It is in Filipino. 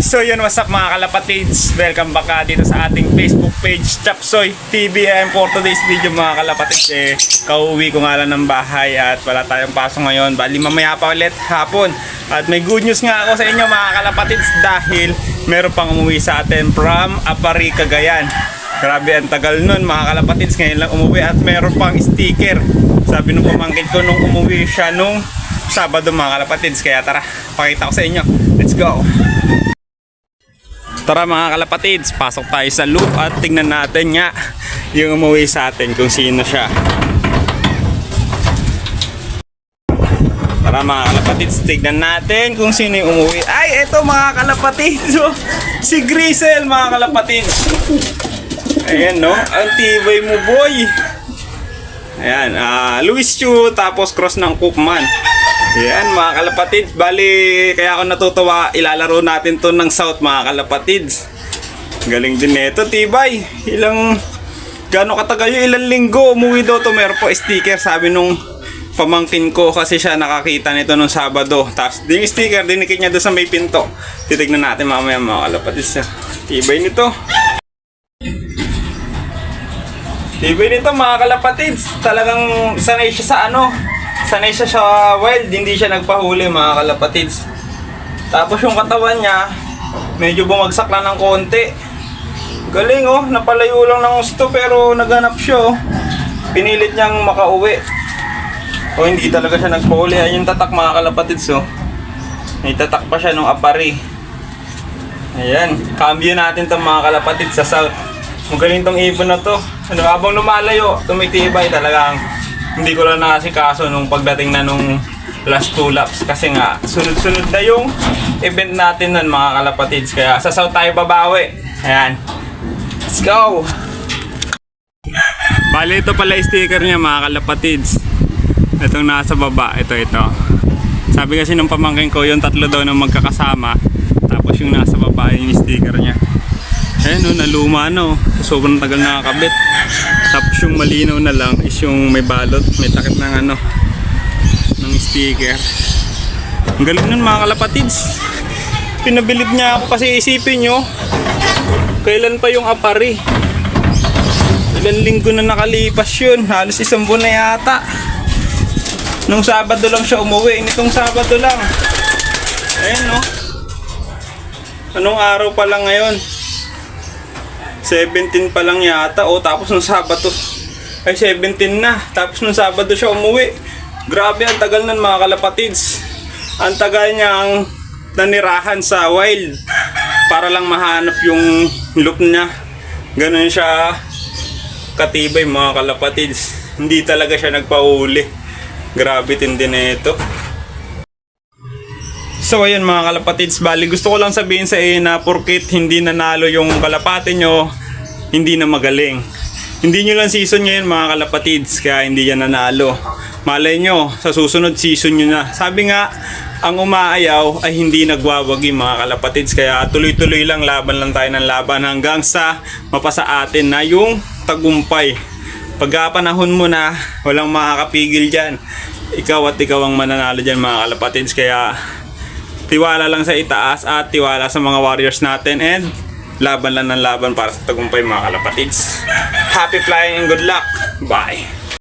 So yun, what's up mga kalapatids? Welcome back dito sa ating Facebook page, Chapsoy TV. For today's video mga kalapatids, kauwi ko nga lang ng bahay at wala tayong pasok ngayon. Bali mamaya pa ulit hapon. At may good news nga ako sa inyo mga kalapatids dahil meron pang umuwi sa atin from Apari, Cagayan. Grabe ang tagal nun mga kalapatids, ngayon lang umuwi at meron pang sticker. Sabi nung pamangkin ko nung umuwi siya nung Sabado mga kalapatids. Kaya tara, pakita ko sa inyo. Let's go! Tara mga kalapatids, pasok tayo sa loop at tingnan natin nga yung umuwi sa atin kung sino siya. Tara mga kalapatids, tignan natin kung sino yung umuwi. Ay, eto mga kalapatids, oh, si Grisel mga kalapatids. Ayan no, ang tibay mo boy. Ayan, Luis Chu, tapos cross ng Koopman. Ayan mga kalapatids, bali kaya ako natutuwa, ilalaro natin to ng South mga kalapatids. Galing din neto, tibay. Gano'ng katagal yung ilang linggo, umuwi daw to, meron po sticker sabi nung pamangkin ko kasi siya nakakita nito nung Sabado. Tapos yung sticker, dinikit niya doon sa may pinto. Titignan natin mamaya mga kalapatids. Tibay nito. Tibay nito mga kalapatids, talagang sanay siya sa sanay siya sa wild, hindi siya nagpahuli mga kalapatids. Tapos yung katawan niya, medyo bumagsak lang ng konti. Galing oh, napalayo lang ng gusto pero naganap siya oh. Pinilit niyang makauwi. O hindi talaga siya nagpahuli. Ayun yung tatak mga kalapatids oh. May tatak pa siya nung Apari. Ayan, cambio natin itong mga kalapatids sa South. Magaling tong ibon na to. Habang lumalayo, tumitibay talagang. Hindi ko lang nakasikaso nung pagdating na nung last 2 laps kasi nga sunod-sunod na yung event natin nun mga kalapatids, kaya sa South tayo babawi. Ayan, let's go! Bali ito pala yung sticker niya mga kalapatids, itong nasa baba, ito sabi kasi nung pamangkin ko yung tatlo daw nung magkakasama, tapos yung nasa baba yung sticker niya. Ayan o, naluma no, sobrang tagal nakakabit. Tapos yung malinaw na lang is yung may balot, may takip ng ng sticker. Ang galing nun mga kalapatids. Pinabilib niya ako kasi isipin nyo, kailan pa yung Apari? Ilang linggo na nakalipas yun, halos 1 buwan na yata. Nung Sabado lang siya umuwi, nitong Sabado lang. Ayan no, anong araw pa lang ngayon? 17 pa lang yata. O tapos nung Sabado ay 17 na. Tapos nung Sabado siya umuwi. Grabe ang tagal nun mga kalapatids. Ang tagal niyang nanirahan sa wild para lang mahanap yung loop niya. Ganun siya katibay mga kalapatids. Hindi talaga siya nagpahuli. Grabe tindi na ito. So ayun mga kalapatids, bali gusto ko lang sabihin sa inyo na porkit hindi nanalo yung kalapati nyo, hindi na magaling. Hindi nyo lang season ngayon mga kalapatids, kaya hindi yan nanalo. Malay nyo, sa susunod season nyo na. Sabi nga, ang umaayaw ay hindi nagwawagi mga kalapatids, kaya tuloy-tuloy lang, laban lang tayo ng laban hanggang sa mapasa atin na yung tagumpay. Pagka panahon mo na, walang makakapigil dyan. Ikaw at ikaw ang mananalo dyan mga kalapatids, kaya tiwala lang sa itaas at tiwala sa mga warriors natin and laban lang ng laban para sa tagumpay mga kalapatids. Happy flying and good luck. Bye.